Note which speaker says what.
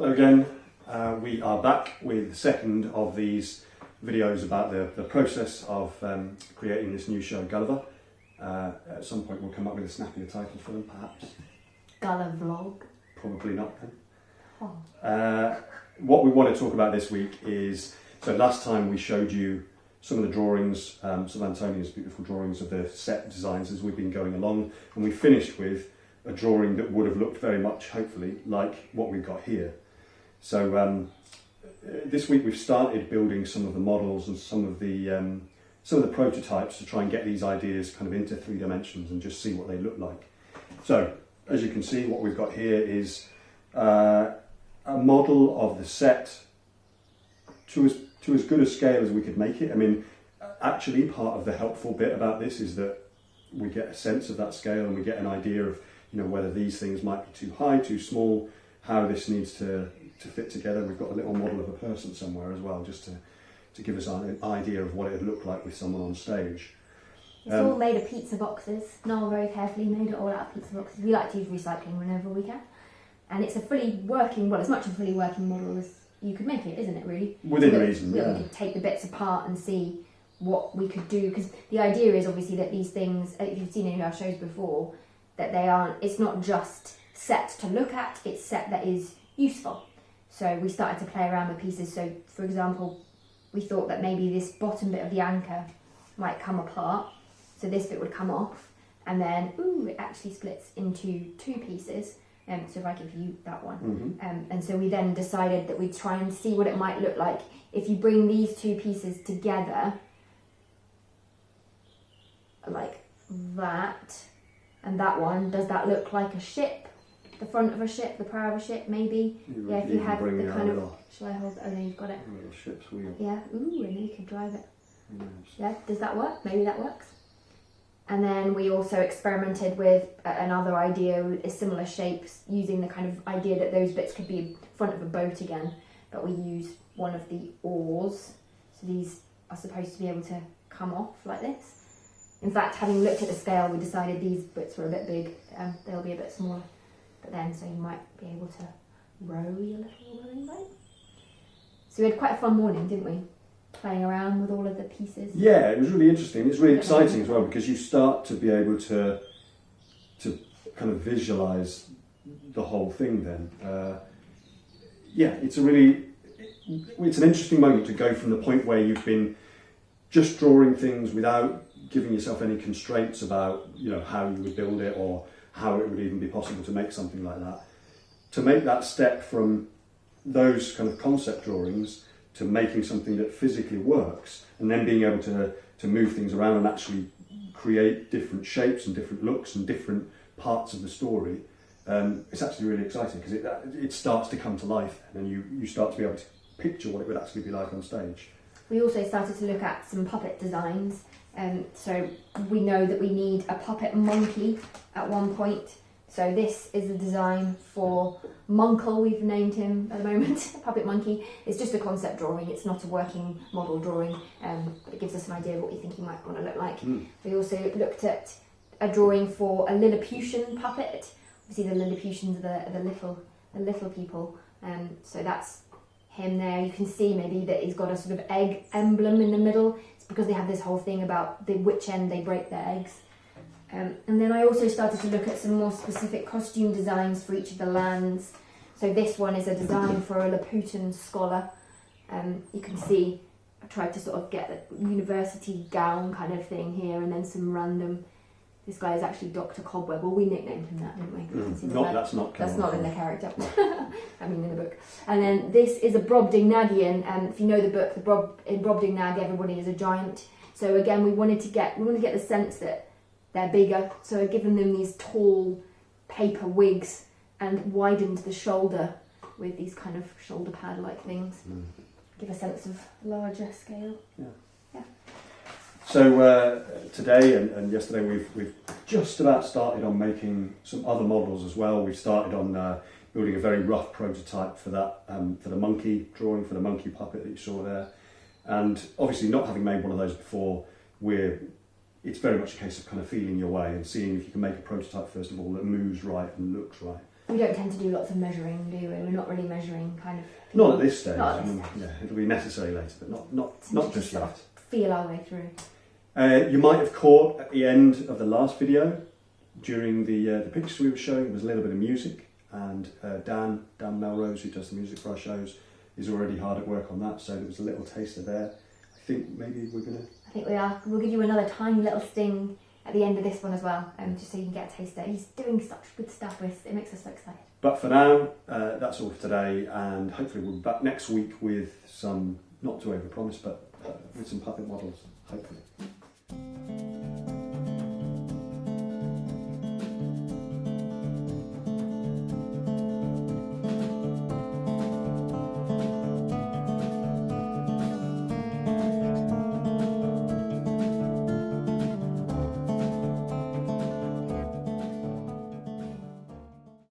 Speaker 1: Hello again. We are back with the second of these videos about the process of creating this new show, Gulliver. At some point we'll come up with a snappier title for them, perhaps.
Speaker 2: Gulliver vlog.
Speaker 1: Probably not then.
Speaker 2: Oh.
Speaker 1: What we want to talk about this week is, so last time we showed you some of the drawings, some of Antonia's beautiful drawings of the set designs as we've been going along, and we finished with a drawing that would have looked very much, hopefully, like what we've got here. So this week we've started building some of the models and some of the prototypes to try and get these ideas kind of into 3 dimensions and just see what they look like. So as you can see, what we've got here is a model of the set to as good a scale as we could make it. I mean, actually part of the helpful bit about this is that we get a sense of that scale and we get an idea of, you know, whether these things might be too high, too small, how this needs to fit together. We've got a little model of a person somewhere as well, just to give us an idea of what it would look like with someone on stage.
Speaker 2: It's all made of pizza boxes. Noel very carefully made it all out of pizza boxes. We like to use recycling whenever we can. And it's a fully working, well, as much a fully working model as you could make it, isn't it, really?
Speaker 1: Within reason, yeah.
Speaker 2: We could take the bits apart and see what we could do. Because the idea is obviously that these things, if you've seen any of our shows before, that they aren't, it's not just set to look at, it's set that is useful. So we started to play around with pieces. So for example, we thought that maybe this bottom bit of the anchor might come apart. So this bit would come off and then, it actually splits into 2 pieces. So if I give you that one. And so we then decided that we'd try and see what it might look like if you bring these 2 pieces together, like that. And that one, does that look like a ship? The front of a ship, the prow of a ship, maybe? Yeah, if you had the kind of... Shall I hold it? Oh, no, you've got it.
Speaker 1: A little ship's wheel.
Speaker 2: Yeah, and then you can drive it.
Speaker 1: Yes.
Speaker 2: Yeah, does that work? Maybe that works. And then we also experimented with another idea with similar shapes, using the kind of idea that those bits could be in front of a boat again, but we used one of the oars. So these are supposed to be able to come off like this. In fact, having looked at the scale, we decided these bits were a bit big. They'll be a bit smaller, but then so you might be able to row your little rowing boat. So we had quite a fun morning, didn't we? Playing around with all of the pieces. Yeah,
Speaker 1: it was really interesting. It's really exciting as well because you start to be able to kind of visualise the whole thing. Then, it's an interesting moment to go from the point where you've been just drawing things without giving yourself any constraints about, you know, how you would build it or how it would even be possible to make something like that. To make that step from those kind of concept drawings to making something that physically works, and then being able to move things around and actually create different shapes and different looks and different parts of the story, it's actually really exciting because it starts to come to life and you start to be able to picture what it would actually be like on stage.
Speaker 2: We also started to look at some puppet designs. So we know that we need a puppet monkey at one point. So this is the design for Munkle, we've named him at the moment, Puppet Monkey. It's just a concept drawing, it's not a working model drawing, but it gives us an idea of what we think he might want to look like. We also looked at a drawing for a Lilliputian puppet. Obviously the Lilliputians are the little people, so that's him there. You can see maybe that he's got a sort of egg emblem in the middle. It's because they have this whole thing about which end they break their eggs. And then I also started to look at some more specific costume designs for each of the lands. So this one is a design for a Laputan scholar. You can see I tried to sort of get a university gown kind of thing here, and then some random... This guy is actually Dr. Cobweb. Well, we nicknamed him that, didn't we?
Speaker 1: That's not
Speaker 2: in the character. I mean, in the book. And then this is a Brobdingnagian. And if you know the book, in Brobdingnag, everybody is a giant. So again, we wanted to get the sense that they're bigger. So I've given them these tall paper wigs and widened the shoulder with these kind of shoulder pad-like things. Give a sense of larger scale.
Speaker 1: Yeah. So today and yesterday we've just about started on making some other models as well. We've started on building a very rough prototype for that, for the monkey drawing, for the monkey puppet that you saw there. And obviously not having made one of those before, it's very much a case of kind of feeling your way and seeing if you can make a prototype first of all that moves right and looks right.
Speaker 2: We don't tend to do lots of measuring, do we? We're not really measuring kind of.
Speaker 1: Not at this stage.
Speaker 2: Not at this stage.
Speaker 1: Yeah, it'll be necessary later, but not just
Speaker 2: sort
Speaker 1: yet.
Speaker 2: of feel our way through.
Speaker 1: You might have caught at the end of the last video, during the pictures we were showing, there was a little bit of music, and Dan Melrose, who does the music for our shows, is already hard at work on that, so there was a little taster there. I think maybe we're going to...
Speaker 2: I think we are. We'll give you another tiny little sting at the end of this one as well, just so you can get a taste of it. He's doing such good stuff with it, makes us so excited.
Speaker 1: But for now, that's all for today, and hopefully we'll be back next week with some, not to overpromise, but with some puppet models, hopefully.